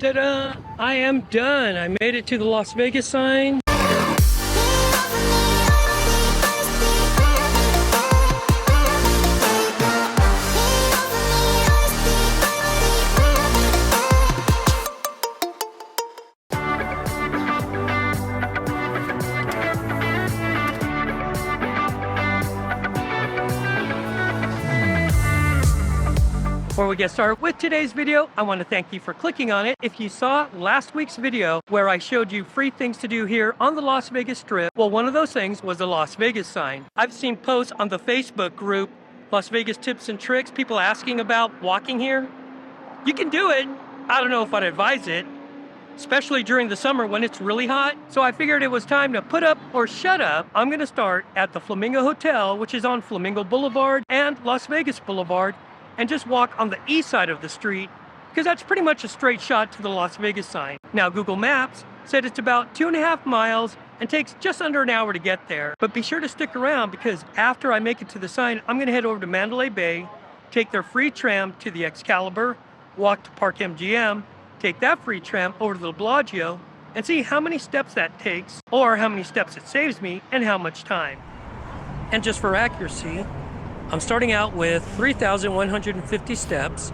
Ta-da! I am done. I made it to the Las Vegas sign. Before we get started with today's video, I want to thank you for clicking on it. If you saw last week's video where I showed you free things to do here on the Las Vegas Strip, well, one of those things was the Las Vegas sign. I've seen posts on the Facebook group, Las Vegas Tips and Tricks, people asking about walking here. You can do it. I don't know if I'd advise it, especially during the summer when it's really hot. So I figured it was time to put up or shut up. I'm going to start at the Flamingo Hotel, which is on Flamingo Boulevard and Las Vegas Boulevard, and just walk on the east side of the street, because that's pretty much a straight shot to the Las Vegas sign. Now, Google Maps said it's about 2.5 miles and takes just under an hour to get there. But be sure to stick around, because after I make it to the sign, I'm gonna head over to Mandalay Bay, take their free tram to the Excalibur, walk to Park MGM, take that free tram over to the Bellagio, and see how many steps that takes, or how many steps it saves me, and how much time. And just for accuracy, I'm starting out with 3,150 steps,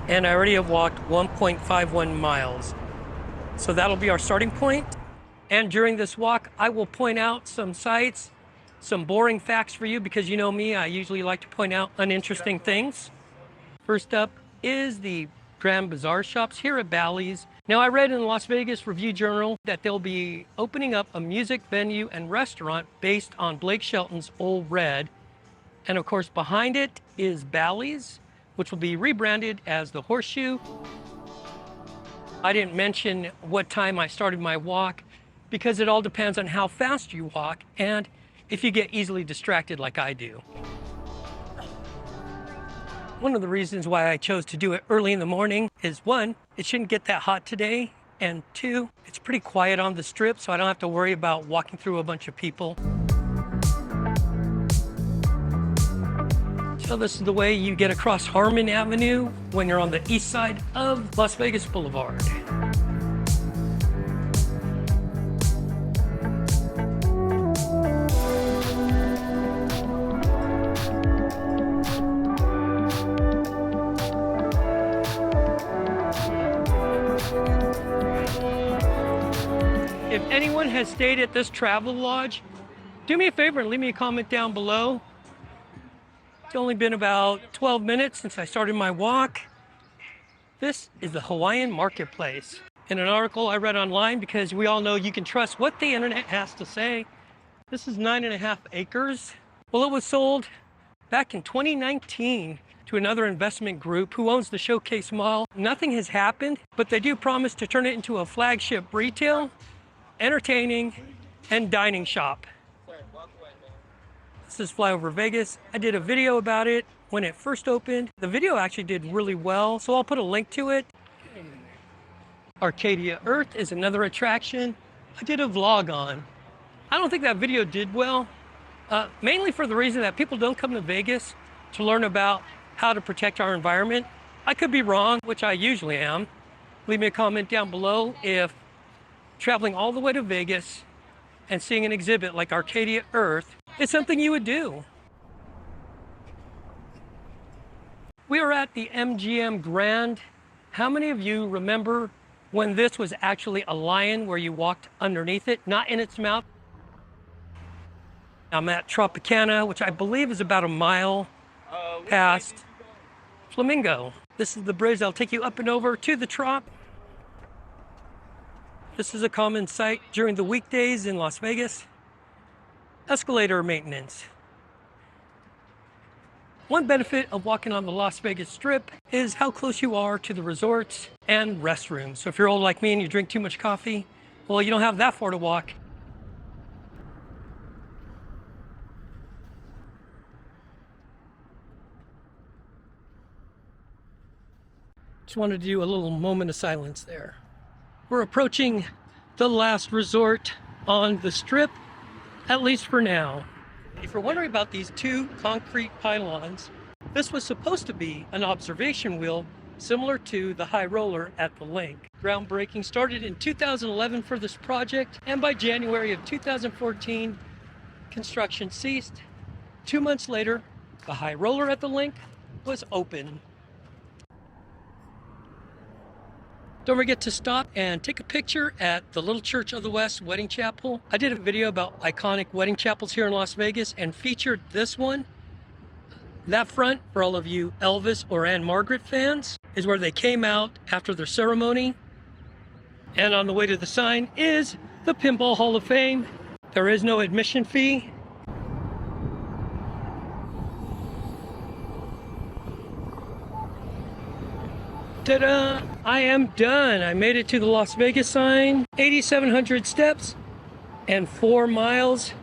and I already have walked 1.51 miles. So that'll be our starting point. And during this walk, I will point out some sights, some boring facts for you, because you know me, I usually like to point out uninteresting things. First up is the Grand Bazaar shops here at Bally's. Now, I read in the Las Vegas Review Journal that they'll be opening up a music venue and restaurant based on Blake Shelton's Ole Red. And of course, behind it is Bally's, which will be rebranded as the Horseshoe. I didn't mention what time I started my walk, because it all depends on how fast you walk and if you get easily distracted like I do. One of the reasons why I chose to do it early in the morning is, one, it shouldn't get that hot today, and two, it's pretty quiet on the strip, so I don't have to worry about walking through a bunch of people. So this is the way you get across Harmon Avenue when you're on the east side of Las Vegas Boulevard. If anyone has stayed at this travel lodge, do me a favor and leave me a comment down below. It's only been about 12 minutes since I started my walk. This is the Hawaiian Marketplace. In an article I read online, because we all know you can trust what the internet has to say, this is 9.5 acres. Well, it was sold back in 2019 to another investment group who owns the Showcase Mall. Nothing has happened, but they do promise to turn it into a flagship retail, entertaining, and dining shop. This is Flyover Vegas. I did a video about it when it first opened. The video actually did really well, so I'll put a link to it. Arcadia Earth is another attraction I did a vlog on. I don't think that video did well, mainly for the reason that people don't come to Vegas to learn about how to protect our environment. I could be wrong, which I usually am. Leave me a comment down below if traveling all the way to Vegas and seeing an exhibit like Arcadia Earth is something you would do. We are at the MGM Grand. How many of you remember when this was actually a lion where you walked underneath it, not in its mouth? I'm at Tropicana, which I believe is about a mile past Flamingo. This is the bridge that'll take you up and over to the Trop. This is a common sight during the weekdays in Las Vegas. Escalator maintenance. One benefit of walking on the Las Vegas Strip is how close you are to the resorts and restrooms. So if you're old like me and you drink too much coffee, well, you don't have that far to walk. Just wanted to do a little moment of silence there. We're approaching the last resort on the Strip, at least for now. If you're wondering about these two concrete pylons, this was supposed to be an observation wheel similar to the high roller at the link. Groundbreaking started in 2011 for this project, and by January of 2014, construction ceased. 2 months later, the high roller at the link was open. Don't forget to stop and take a picture at the Little Church of the West Wedding Chapel. I did a video about iconic wedding chapels here in Las Vegas and featured this one. That front, for all of you Elvis or Anne Margaret fans, is where they came out after their ceremony. And on the way to the sign is the Pinball Hall of Fame. There is no admission fee. Ta-da! I am done. I made it to the Las Vegas sign. 8,700 steps and 4 miles.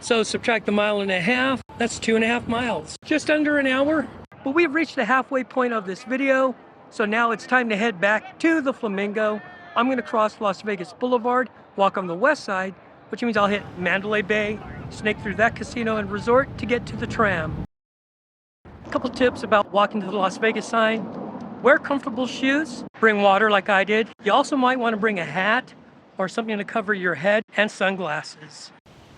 So subtract the 1.5 miles. That's 2.5 miles. Just under an hour. But we've reached the halfway point of this video. So now it's time to head back to the Flamingo. I'm going to cross Las Vegas Boulevard, walk on the west side, which means I'll hit Mandalay Bay, snake through that casino and resort to get to the Tram. A couple tips about walking to the Las Vegas sign. Wear comfortable shoes, bring water like I did. You also might want to bring a hat or something to cover your head and sunglasses.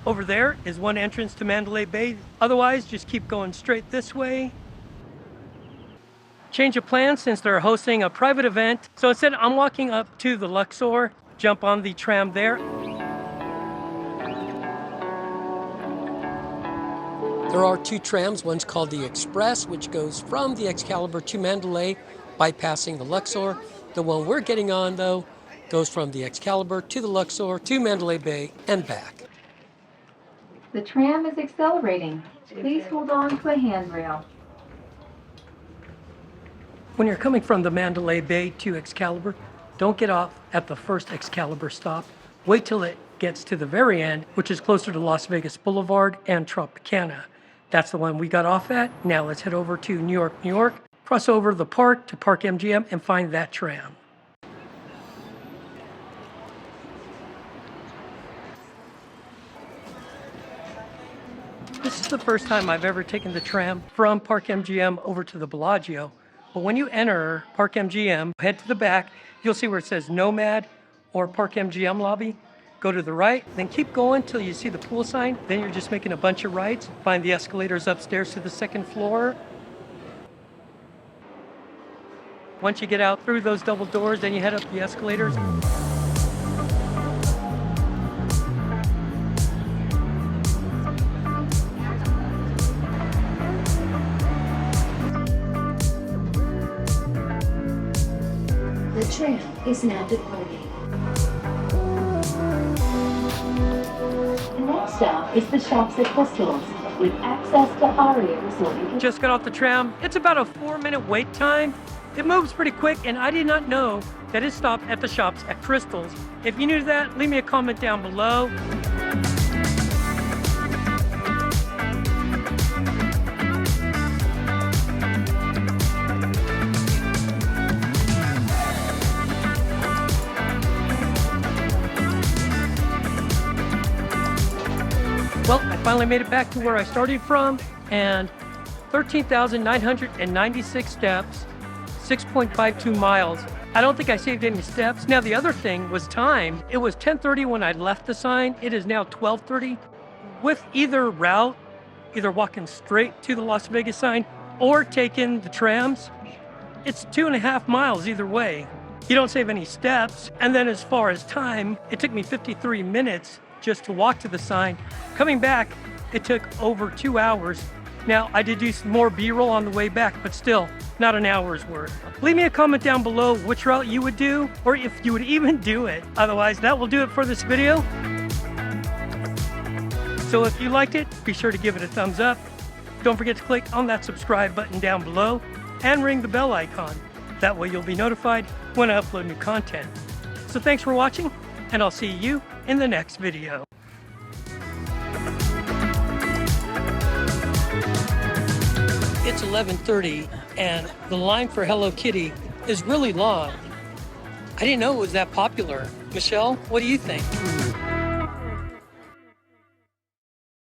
Over there is one entrance to Mandalay Bay. Otherwise, just keep going straight this way. Change of plans since they're hosting a private event. So instead, I'm walking up to the Luxor, jump on the tram there. There are 2 trams. One's called the Express, which goes from the Excalibur to Mandalay, bypassing the Luxor. The one we're getting on, though, goes from the Excalibur to the Luxor to Mandalay Bay and back. The tram is accelerating. Please hold on to a handrail. When you're coming from the Mandalay Bay to Excalibur, don't get off at the first Excalibur stop. Wait till it gets to the very end, which is closer to Las Vegas Boulevard and Tropicana. That's the one we got off at. Now let's head over to New York, New York. Cross over the park to Park MGM and find that tram. This is the first time I've ever taken the tram from Park MGM over to the Bellagio. But when you enter Park MGM, head to the back, you'll see where it says Nomad or Park MGM lobby. Go to the right, then keep going till you see the pool sign. Then you're just making a bunch of rights. Find the escalators upstairs to the 2nd floor. Once you get out through those double doors, then you head up the escalators. The tram is now departing. The next stop is the Shops at Crystals, with access to Aria Resort. Just got off the tram. It's about a 4-minute wait time. It moves pretty quick, and I did not know that it stopped at the Shops at Crystals. If you knew that, leave me a comment down below. Well, I finally made it back to where I started from, and 13,996 steps, 6.52 miles. I don't think I saved any steps. Now, the other thing was time. It was 10:30 when I left the sign. It is now 12:30. With either route, either walking straight to the Las Vegas sign or taking the trams, it's 2.5 miles either way. You don't save any steps. And then as far as time, it took me 53 minutes just to walk to the sign. Coming back, it took over 2 hours. Now, I did do some more B-roll on the way back, but still, not an hour's worth. Leave me a comment down below which route you would do, or if you would even do it. Otherwise, that will do it for this video. So if you liked it, be sure to give it a thumbs up. Don't forget to click on that subscribe button down below and ring the bell icon. That way you'll be notified when I upload new content. So thanks for watching, and I'll see you in the next video. It's 11:30 and the line for Hello Kitty is really long. I didn't know it was that popular. Michelle, what do you think?